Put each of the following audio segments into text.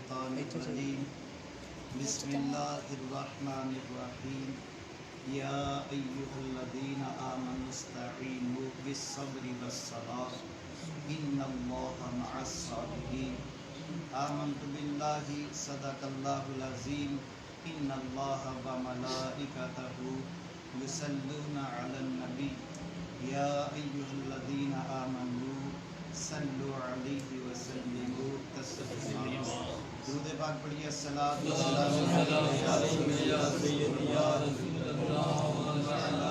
الشیطان الرجیم بسم اللہ الرحمن الرحیم یا ایہا الذین آمنوا استعینوا بالصبر والصلاة ان اللہ مع الصابرین آمنت باللہ صدق اللہ العظیم ان اللہ وملائکتہ یصلون علی النبی یا ایہا الذین آمنوا صلوا علیہ وسلموا تسلیما درود پاک پڑھیے الصلاۃ والسلام علی سیدنا رسول اللہ وعلی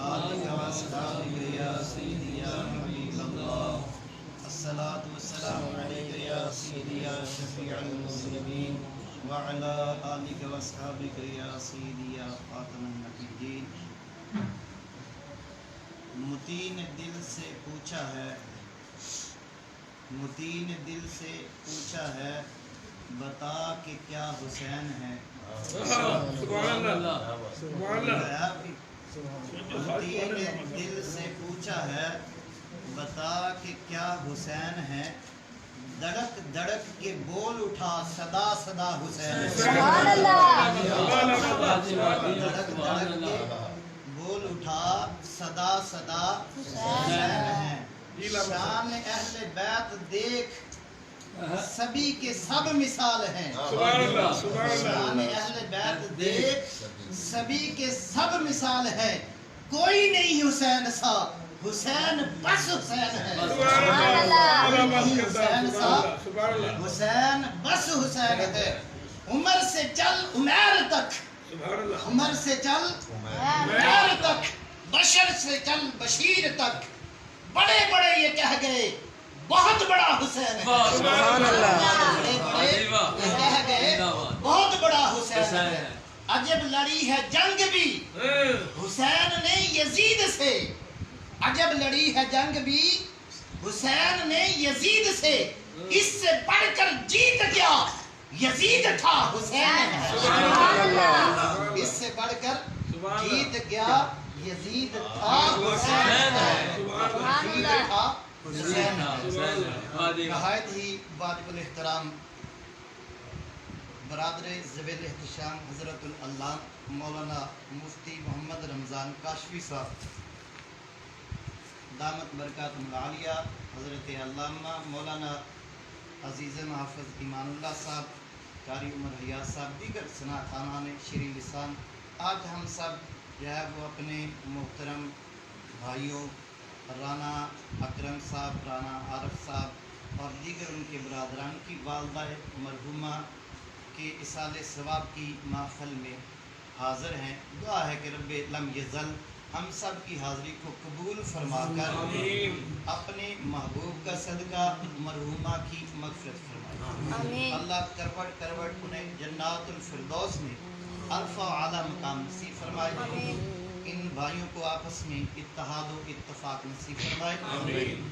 آلہ واصحابہ یا سیدی یا حبیب اللہ الصلاۃ والسلام علیک یا سیدی یا شفیع المذنبین وعلی آلہ واصحابہ یا سیدی یا خاتم النبیین۔ متین دل سے پوچھا ہے بتا کہ کیا حسین ہے۔ سبحان اللہ سبحان اللہ۔ متین دل سے پوچھا ہے بتا کہ کیا حسین ہے، دڑک دڑک کے بول اٹھا صدا صدا حسین ہے۔ سبحان اللہ۔ دڑک دڑک کے بول اٹھا صدا صدا حسین ہے۔ شان اہل بیت دیکھ سبھی کے سب مثال ہیں۔ سبحان اللہ سبحان شان اللہ۔ اہل بیت دیکھ سبھی کے سب مثال ہے، کوئی نہیں حسین سا، حسین بس حسین ہے۔ سبحان اللہ حسین سا، سبحان اللہ۔ حسین بس حسین ہے۔ عمر سے چل عمیر تک، سبحان اللہ۔ عمر سے چل عمیر تک، بشر سے چل بشیر تک، بڑے بڑے یہ کہہ گئے بہت بڑا حسین ہے۔ سبحان اللہ۔ بڑے بڑے یہ کہہ گئے بہت بڑا حسین ہے۔ عجب لڑی ہے جنگ بھی حسین نے یزید سے، عجب لڑی ہے جنگ بھی حسین نے یزید سے، اس سے بڑھ کر جیت گیا یزید تھا حسین ہے۔ سبحان اللہ۔ اس سے بڑھ کر جیت گیا یزید تھا حسین ہے۔ جیت تھا حسین ہے۔ نہایت ہی واجب الاحترام برادر ذویل احتشام حضرت العلامہ مولانا مفتی محمد رمضان کاشفی صاحب دامت برکاتہم العالیہ، حضرت علامہ مولانا عزیز محافظ ایمان اللہ صاحب، قاری عمر حیات صاحب، دیگر ثنا خانان شیریں لسان، آج ہم سب جو ہے وہ اپنے محترم بھائیوں رانا اکرم صاحب، رانا عارف صاحب اور دیگر ان کے برادران کی والدہ مرحومہ کے اصال ثواب کی محفل میں حاضر ہیں۔ دعا ہے کہ رب لم یزل ہم سب کی حاضری کو قبول فرما کر اپنے محبوب کا صدقہ مرحومہ کی مغفرت فرمائے۔ اللہ کروٹ کروٹ انہیں جنات الفردوس میں عرفہ و اعلیٰ مقام نصیب فرمائے۔ ان بھائیوں کو آپس میں اتحاد و اتفاق نصیب فرمائے،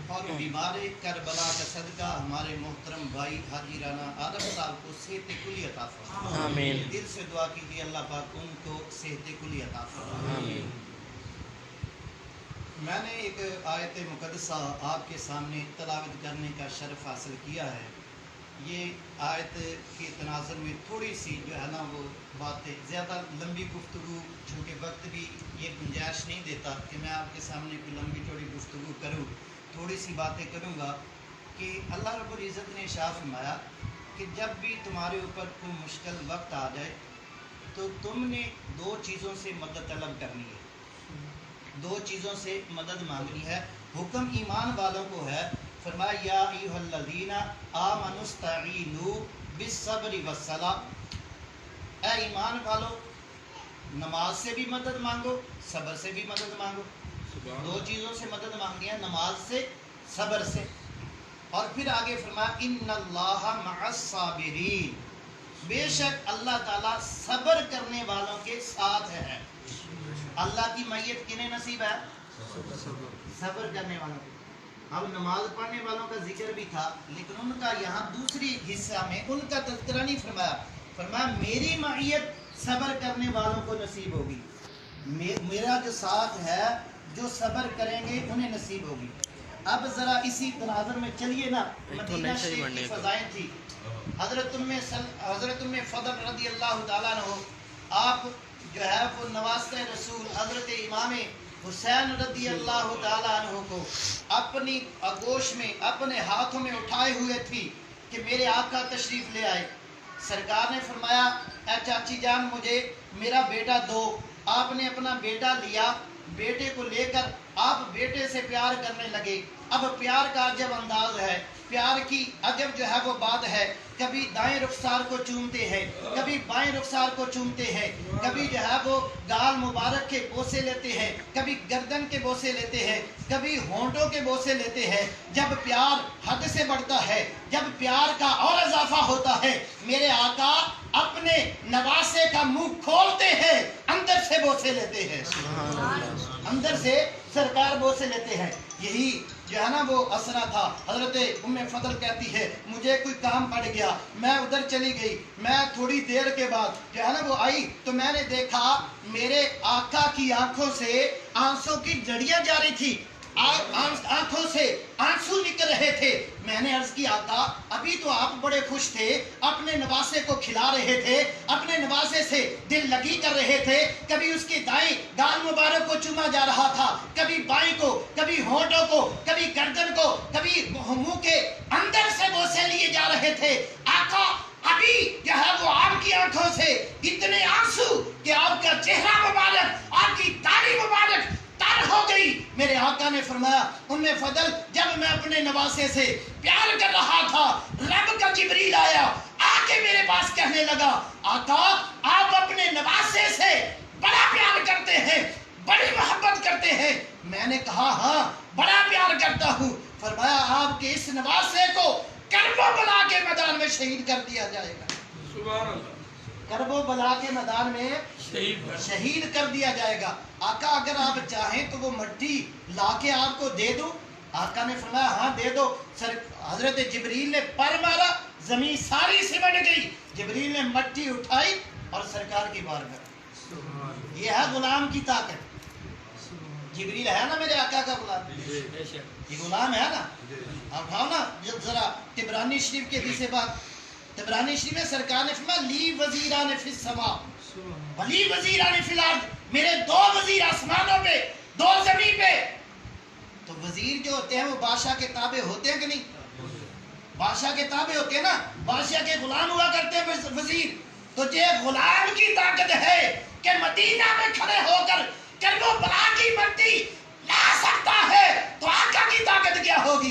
اور بیمار کربلا کا صدقہ ہمارے محترم بھائی حاجی رانا عارف صاحب کو صحت کلی عطا فرمائے۔ دل سے دعا کیجیے اللہ پاک ان کو صحت کلی عطا فرمائے۔ میں نے ایک آیت مقدسہ آپ کے سامنے تلاوت کرنے کا شرف حاصل کیا ہے۔ یہ آیت کے تناظر میں تھوڑی سی جو ہے نا وہ باتیں، زیادہ لمبی گفتگو چونکہ وقت بھی یہ گنجائش نہیں دیتا کہ میں آپ کے سامنے کوئی لمبی چوڑی گفتگو کروں، تھوڑی سی باتیں کروں گا کہ اللہ رب العزت نے ارشاد فرمایا کہ جب بھی تمہارے اوپر کوئی مشکل وقت آ جائے تو تم نے دو چیزوں سے مدد طلب کرنی ہے، دو چیزوں سے مدد مانگنی ہے۔ حکم ایمان والوں کو ہے، فرمایا یا ایھا الذین آمنوا استعینوا بالصبر والصلاۃ، اے ایمان والو نماز سے بھی مدد مانگو، صبر سے بھی مدد مانگو۔ دو چیزوں سے مدد مانگنی ہے، نماز سے، صبر سے۔ اور پھر آگے فرمایا ان اللہ مع الصابرین، بے شک اللہ تعالیٰ صبر کرنے والوں کے ساتھ ہے۔ اللہ کی معیت کنہیں نصیب ہے؟ صبر کرنے والوں کو۔ اب نماز پڑھنے والوں کا ذکر بھی تھا، لیکن ان کا یہاں دوسری حصہ میں ان کا تذکرہ نہیں فرمایا، فرمایا میری معیت صبر کرنے والوں کو نصیب ہوگی، میرا جو ساتھ ہے جو صبر کریں گے انہیں نصیب ہوگی۔ اب ذرا اسی تناظر میں چلیے نا، مدینہ شریف کی فضائیں تھی. حضرت ام فضل رضی اللہ تعالیٰ عنہ، آپ جو ہے وہ نواسۂ رسول حضرت امام حسین رضی اللہ تعالیٰ عنہ کو اپنی آغوش میں اپنے ہاتھوں میں اٹھائے ہوئے تھی کہ میرے آقا تشریف لے آئے. سرکار نے فرمایا اے چاچی جان مجھے میرا بیٹا دو. آپ نے اپنا بیٹا لیا، بیٹے کو لے کر آپ بیٹے سے پیار کرنے لگے. اب پیار کا عجب انداز ہے، پیار کی عجب جو ہے وہ بات ہے. کبھی دائیں رخسار کو چومتے ہیں، کبھی بائیں رخسار کو چومتے ہیں، کبھی جو ہے وہ گال مبارک کے بوسے لیتے ہیں، کبھی گردن کے بوسے لیتے ہیں، کبھی ہونٹوں کے بوسے لیتے ہیں. جب پیار حد سے بڑھتا ہے، جب پیار کا اور اضافہ ہوتا ہے، میرے آقا اپنے نواسے کا منہ کھولتے ہیں، اندر سے بوسے لیتے ہیں. اندر سے سرکار بوسے لیتے ہیں. یہی جو ہے نا وہ اسرا تھا. حضرت ام فضل کہتی ہے مجھے کوئی کام پڑ گیا، میں ادھر چلی گئی. میں تھوڑی دیر کے بعد جو ہے نا وہ آئی تو میں نے دیکھا میرے آقا کی آنکھوں سے آنسوں کی جڑیاں جاری تھی، آنکھوں سے آنسو نکل رہے تھے. میں نے عرض کی آقا ابھی تو آپ بڑے خوش تھے، اپنے نواسے کو کھلا رہے تھے، اپنے نواسے سے دل لگی کر رہے تھے. کبھی اس کی دائیں گال مبارک کو چوما جا رہا تھا، کبھی بائیں کو، کبھی ہونٹوں کو، کبھی گردن کو، کبھی منہ کے اندر سے بوسے لیے جا رہے تھے. آقا ابھی جو ہے وہ آپ کی آنکھوں سے اتنے آنسو کہ آپ کا چہرہ مبارک، آپ کی داڑھی مبارک تر ہو گئی. میرے آقا نے فرمایا ام فضل جب میں اپنے نواسے سے پیار کر رہا تھا، رب کا جبریل آیا، آ کے میرے پاس کہنے لگا آقا آپ اپنے نواسے سے بڑا پیار کرتے ہیں، بڑی محبت کرتے ہیں. میں نے کہا ہاں بڑا پیار کرتا ہوں. فرمایا آپ کے اس نواسے کو کرب و بلا کے میدان میں شہید کر دیا جائے گا. سبحان اللہ. کرب و بلا کے میدان میں شہید کر دیا جائے گا. آقا اگر آپ چاہیں تو وہ مٹی لا کے آپ کو دے دوں؟ آقا نے فرمایا ہاں دے دو. حضرت جبریل نے پر مارا، زمین ساری سمٹ گئی. جبریل نے مٹی اٹھائی اور سرکار کی بارگاہ. یہ ہے غلام کی طاقت. جبریل ہے نا میرے آقا کا غلام، یہ غلام ہے نا. آپ اٹھاؤ نا ذرا طبرانی شریف کے حدیث بات. طبرانی شریف میں سرکار نے فرمایا لی وزیران فی السماء ولی وزیران فی الارض، میرے دو وزیر آسمانوں پہ، دو زمین پہ. تو وزیر جو ہوتے ہیں وہ بادشاہ کے تابع ہوتے ہیں کہ نہیں؟ بادشاہ کے تابع ہوتے ہیں نا، بادشاہ کے غلام ہوا کرتے ہیں وزیر. تو یہ غلام کی طاقت ہے کہ مدینہ میں کھڑے ہو کر کرب و بلا کی مٹی لا سکتا ہے، تو آقا کی طاقت کیا ہوگی؟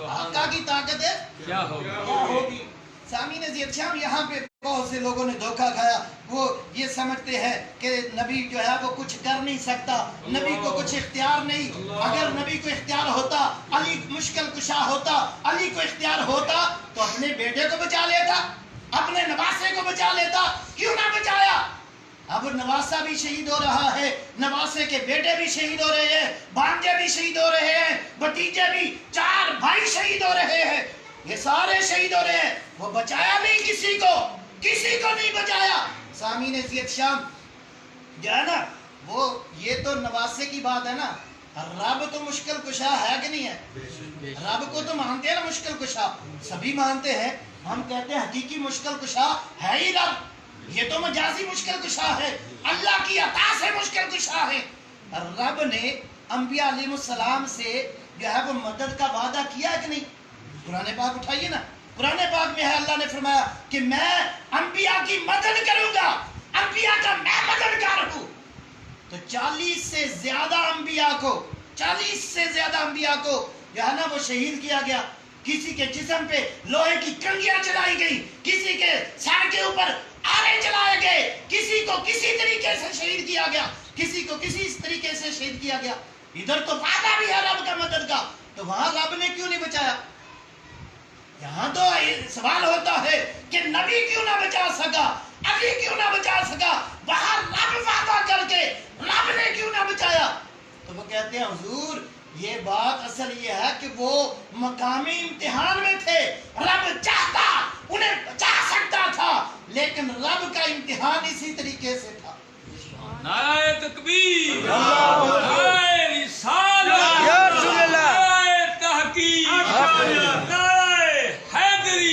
آقا کی طاقت کیا ہوگی؟ سامعین عزیز شام، یہاں پہ بہت سے لوگوں نے دھوکہ کھایا. وہ یہ سمجھتے ہیں کہ نبی جو ہے وہ کچھ کر نہیں سکتا، نبی کو کچھ اختیار نہیں. اگر نبی کو اختیار ہوتا، علی مشکل کشا ہوتا، علی کو اختیار ہوتا تو اپنے بیٹے کو بچا لیتا، اپنے نواسے کو بچا لیتا. کیوں نہ بچایا؟ اب نواسا بھی شہید ہو رہا ہے، نواسے کے بیٹے بھی شہید ہو رہے ہیں، بھانجے بھی شہید ہو رہے ہیں، بھتیجے بھی، 4 بھائی شہید ہو رہے ہیں. یہ سارے شہید ہو رہے ہیں. وہ بچایا نہیں کسی کو نہیں بچایا. سامعین عزیز شام جو ہے نا وہ یہ تو نواسے کی بات ہے نا. رب تو مشکل کشا ہے کہ نہیں ہے؟ رب کو تو مانتے ہیں نا مشکل کشا، سبھی مانتے ہیں. ہم کہتے ہیں حقیقی مشکل کشا ہے ہی رب، یہ تو مجازی مشکل کشا ہے، اللہ کی عطا سے مشکل کشا ہے. رب نے انبیاء علیہ السلام سے جو ہے وہ مدد کا وعدہ کیا کہ نہیں؟ قرآن پاک اٹھائیے نا، قرآن پاک میں ہے اللہ نے فرمایا کہ میں انبیاء کی مدد کروں گا، انبیاء کا میں مددگار ہوں. تو 40 سے زیادہ انبیاء کو جو ہے نا وہ شہید کیا گیا. کسی کے جسم پہ لوہے کی کنگیاں چلائی گئی، کسی کے سر کے اوپر آرے چلائے گئے، کسی کو کسی طریقے سے شہید کیا گیا، کسی کو کسی طریقے سے شہید کیا گیا. ادھر تو وعدہ بھی ہے رب کا مدد کا، تو وہاں رب نے کیوں نہیں بچایا؟ یہاں تو سوال ہوتا ہے کہ نبی کیوں نہ بچا سکا، علی کیوں نہ بچا سکا، وہاں رب وعدہ کر کے رب نے کیوں نہ بچایا؟ تو وہ کہتے ہیں حضور یہ بات اصل یہ ہے کہ وہ مقامی امتحان میں تھے. رب چاہتا انہیں بچا سکتا تھا، لیکن رب کا امتحان اسی طریقے سے تھا. نعرہ تکبیر، نعرہ رسالت.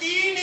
3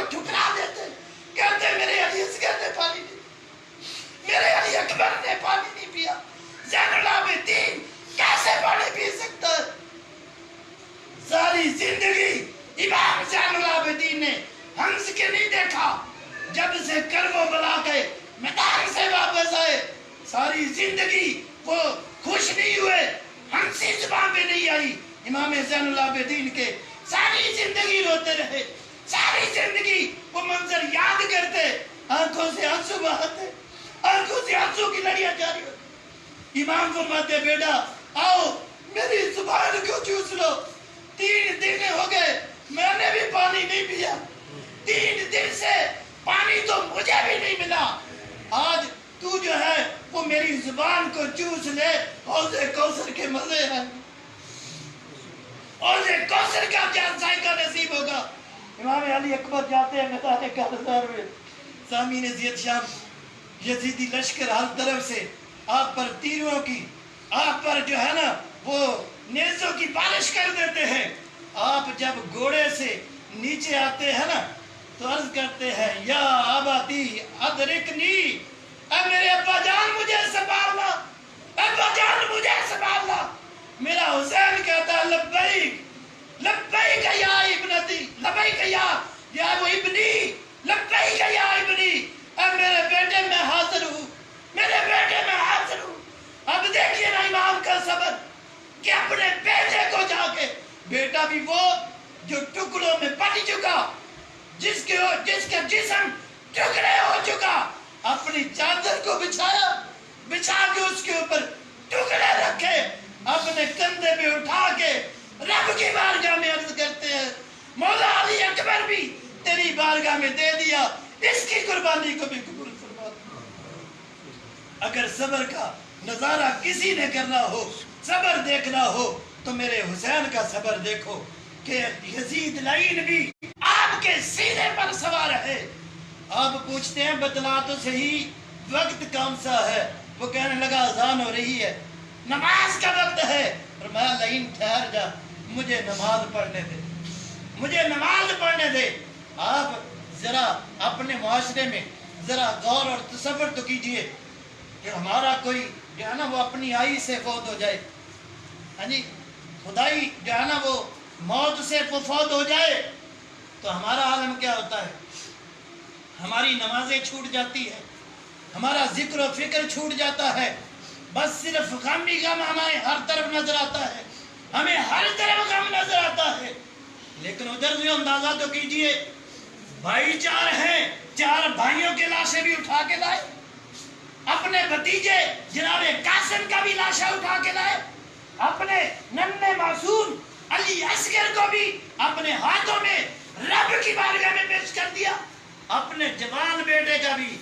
کو ٹھکرا دیتے، کہتے میرے علی اصغر نے پانی نہیں، میرے علی اکبر نے پانی نہیں پیا، زین العابدین کیسے پانی پی سکتا ہے؟ ساری زندگی امام زین العابدین نے ہنس کے نہیں دیکھا، جب سے کرب و بلا کے میدان سے واپس آئے ساری زندگی وہ خوش نہیں ہوئے، ہنسی زبان پہ نہیں آئی امام زین العابدین کے، ساری زندگی روتے رہے، ساری زندگی وہ منظر یاد کرتے، آنکھوں سے آنسو بہاتے، آنکھوں سے آنسو کی لڑیاں جاری ہوتی۔ امام فرماتے بیٹا آؤ میری زبان کو چوس لو، 3 دن ہو گئے میں نے بھی پانی نہیں پیا، 3 دن سے پانی تو مجھے بھی نہیں ملا، آج تو جو ہے وہ میری زبان کو چوس لے، حوض کوثر کے مزے ہیں، حوض کوثر کا کیا ذائقہ نصیب ہوگا۔ امام علی اکبر جاتے ہیں میدان کارزار میں، سامعین زید شام یزیدی لشکر ہر طرف سے آپ پر تیروں کی، آپ پر جو ہے نا وہ نیزوں کی بارش کر دیتے ہیں، آپ جب گھوڑے سے نیچے آتے ہیں نا تو عرض کرتے ہیں یا اباتی ادرکنی، اے میرے ابا جان مجھے سنبھالنا، ابا جان مجھے سنبھالنا۔ میرا حسین کہتا ہے لبیک لبیک یا ابنتی، لبیک یا وہ ابنی، لبیک یا ابنی، اے میرے بیٹے میں حاضر ہوں، میرے بیٹے میں حاضر ہوں۔ اب دیکھیے نا امام کا صبر کہ اپنے بیٹے کو جا کے، بیٹا بھی وہ جو ٹکڑوں میں بٹ چکا، جس کا جسم ٹکڑے ہو چکا، اپنی چادر کو بچھایا، بچھا کے اس کے اوپر ٹکڑے رکھے، اپنے کندھے پہ اٹھا کے رب کی بارگاہ میں عرض کرتے ہیں مولا علی اکبر بھی تیری بارگاہ میں دے دیا، اس کی قربانی کو بھی قبول فرما۔ اگر صبر کا نظارہ کسی نے کرنا ہو، صبر دیکھنا ہو تو میرے حسین کا صبر دیکھو کہ یزید لعین بھی آپ کے سینے پر سوار ہے۔ آپ پوچھتے ہیں بتلا تو صحیح وقت کون سا ہے؟ وہ کہنے لگا اذان ہو رہی ہے، نماز کا وقت ہے۔ فرمایا لعین ٹھہر جا، مجھے نماز پڑھنے دے، مجھے نماز پڑھنے دے۔ آپ ذرا اپنے معاشرے میں ذرا غور اور تصور تو کیجئے کہ ہمارا کوئی جو ہے نا وہ اپنی آئی سے فوت ہو جائے، ہاں جی خدائی جو ہے نا وہ موت سے فوت ہو جائے تو ہمارا عالم کیا ہوتا ہے؟ ہماری نمازیں چھوٹ جاتی ہے، ہمارا ذکر و فکر چھوٹ جاتا ہے، بس صرف غم ہی غم ہمیں ہر طرف نظر آتا ہے، ہمیں ہر طرف غم نظر آتا ہے۔ لیکن ادھر سے اندازہ تو کیجئے، بھائی 4 ہیں، 4 بھائیوں کے لاشیں بھی اٹھا کے لائے، اپنے بھتیجے جناب قاسم کا بھی لاشا اٹھا کے لائے، اپنے ننھے معصوم علی اصغر کو بھی اپنے ہاتھوں میں رب کی بارگاہ میں پیش کر دیا، اپنے جوان بیٹے کا بھی۔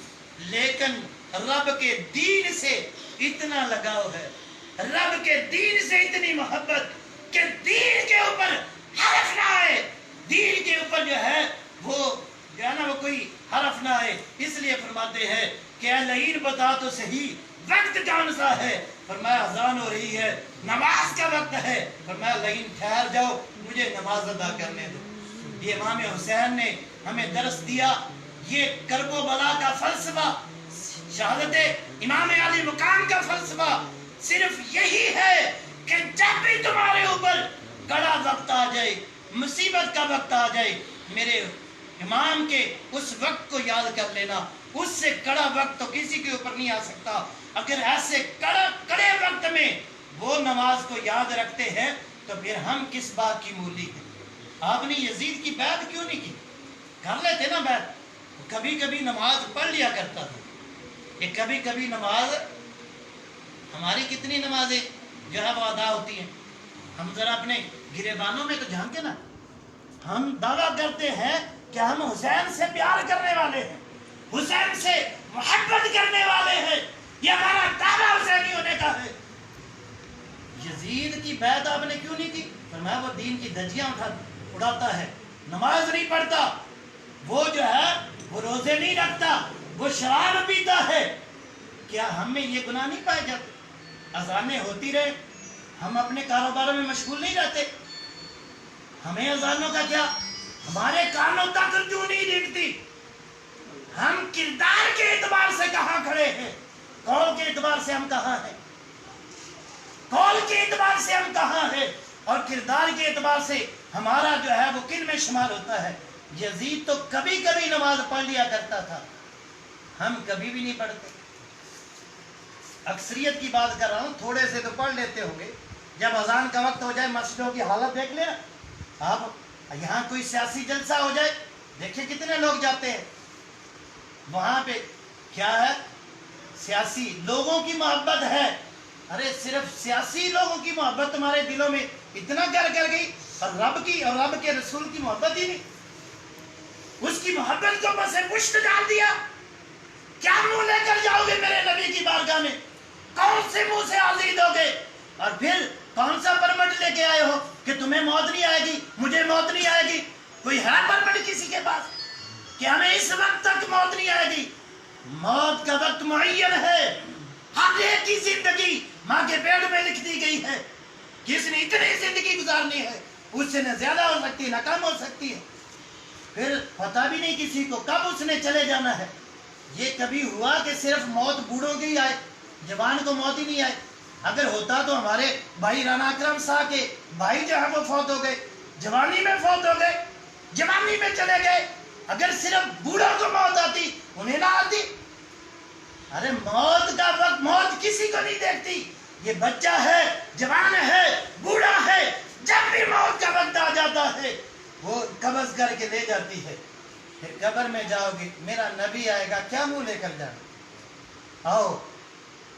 لیکن رب کے دین سے اتنا لگاؤ ہے، رب کے دین سے اتنی محبت کہ دین کے اوپر حرف نہ آئے، دین کے اوپر جو ہے وہ جو ہے نا وہ کوئی حرف نہ آئے۔ اس لیے فرماتے ہیں کہ اے لعین بتا تو صحیح وقت کون سا ہے؟ فرمایا اذان ہو رہی ہے، نماز کا وقت ہے۔ فرمایا لعین ٹھہر جاؤ، مجھے نماز ادا کرنے دو۔ یہ امام حسین نے ہمیں درس دیا، یہ کرب و بلا کا فلسفہ، شہادت امام علی مقام کا فلسفہ صرف یہی ہے کہ جب بھی تمہارے اوپر کڑا وقت آ جائے، مصیبت کا وقت آ جائے، میرے امام کے اس وقت کو یاد کر لینا، اس سے کڑا وقت تو کسی کے اوپر نہیں آ سکتا۔ اگر ایسے کڑے وقت میں وہ نماز کو یاد رکھتے ہیں تو پھر ہم کس بات کی مولی ہیں؟ آپ نے یزید کی بیعت کیوں نہیں کی؟ کر لیتے نا بیعت، کبھی کبھی نماز پڑھ لیا کرتا تھا، یہ کبھی کبھی نماز، ہماری کتنی نمازیں جو ہے وہ ادا ہوتی ہیں؟ ہم ذرا اپنے گریبانوں میں تو جھانکے نا، ہم دعویٰ کرتے ہیں کہ ہم حسین سے پیار کرنے والے ہیں، حسین سے محبت کرنے والے ہیں، یہ ہمارا دعویٰ حسینی ہونے کا ہے۔ یزید کی بیعت آپ نے کیوں نہیں کی؟ فرمایا وہ دین کی دھجیاں اڑاتا ہے، نماز نہیں پڑھتا، وہ جو ہے وہ روزے نہیں رکھتا، وہ شراب پیتا ہے۔ کیا ہم میں یہ گناہ نہیں پائے جاتے؟ اذانیں ہوتی رہے، ہم اپنے کاروباروں میں مشغول نہیں رہتے، ہمیں اذانوں کا کیا؟ ہمارے کانوں تک کیوں نہیں دکھتی؟ ہم کردار کے اعتبار سے کہاں کھڑے ہیں؟ قول کے اعتبار سے ہم کہاں ہیں؟ قول کے اعتبار سے ہم کہاں ہیں؟ اور کردار کے اعتبار سے ہمارا جو ہے وہ کن میں شمار ہوتا ہے؟ یزید تو کبھی کبھی نماز پڑھ لیا کرتا تھا، ہم کبھی بھی نہیں پڑھتے۔ اکثریت کی بات کر رہا ہوں، تھوڑے سے تو پڑھ لیتے ہوں گے۔ جب اذان کا وقت ہو جائے مسجدوں کی حالت دیکھ لیں آپ، یہاں کوئی سیاسی جلسہ ہو جائے دیکھیں کتنے لوگ جاتے ہیں وہاں پہ، کیا ہے؟ سیاسی لوگوں کی محبت ہے۔ ارے صرف سیاسی لوگوں کی محبت تمہارے دلوں میں اتنا کر گئی، اور رب کی اور رب کے رسول کی محبت ہی نہیں، اس کی محبت کو بس پشت ڈال دیا۔ کیا منہ لے کر جاؤ گے میرے نبی کی بارگاہ میں؟ کون سے منہ سے آزید ہوگے؟ اور پھر کون سا پرمٹ لے کے آئے ہو کہ تمہیں موت نہیں آئے گی، مجھے موت نہیں آئے گی؟ کوئی ہے پرمٹ کسی کے پاس کہ ہمیں اس وقت تک موت نہیں آئے گی؟ موت کا وقت معین ہے، ہر ایک کی زندگی ماں کے پیٹ میں لکھ دی گئی ہے۔ کس نے اتنی زندگی گزارنی ہے، اس سے نہ زیادہ ہو سکتی ہے نہ کم ہو سکتی ہے۔ پھر پتہ بھی نہیں کسی کو کب اس نے چلے جانا ہے۔ یہ کبھی ہوا کہ صرف موت بوڑھوں کی ہی آئے، جوان کو موت ہی نہیں آئے؟ اگر ہوتا تو ہمارے بھائی رانا اکرم صاحب کے بھائی جو ہے وہ فوت ہو گئے، جوانی میں فوت ہو گئے، جوانی میں چلے گئے۔ اگر صرف بوڑھوں کو موت آتی انہیں نہ آتی؟ ارے موت کا وقت موت کسی کو نہیں دیکھتی، یہ بچہ ہے، جوان ہے، بوڑھا ہے، جب بھی موت کا وقت آ جاتا ہے وہ قبض کر کے لے جاتی ہے۔ پھر قبر میں جاؤ گے، میرا نبی آئے گا، کیا منہ لے کر جانا؟ آؤ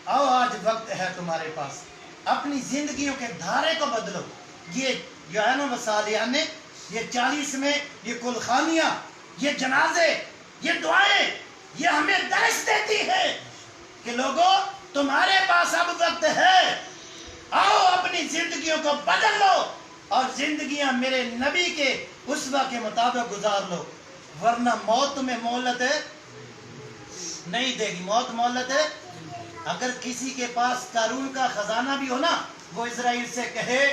آؤ، آج وقت ہے تمہارے پاس، اپنی زندگیوں کے دھارے کو بدلو۔ یہ جو ہے نا وصالیانے، یہ 40 میں یہ کلخانیاں، یہ جنازے، یہ دعائیں، یہ ہمیں درس دیتی ہے کہ لوگوں تمہارے پاس اب وقت ہے، آؤ اپنی زندگیوں کو بدل لو اور زندگیاں میرے نبی کے اسوہ کے مطابق گزار لو، ورنہ موت تمہیں مہلت نہیں دے گی۔ موت مہلت ہے۔ اگر کسی کے پاس قارون کا خزانہ بھی ہو نا، وہ اسرائیل سے کہے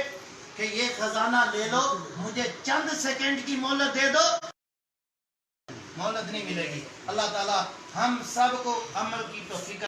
کہ یہ خزانہ لے لو، مجھے چند سیکنڈ کی مہلت دے دو، مہلت نہیں ملے گی۔ اللہ تعالی ہم سب کو عمل کی توفیق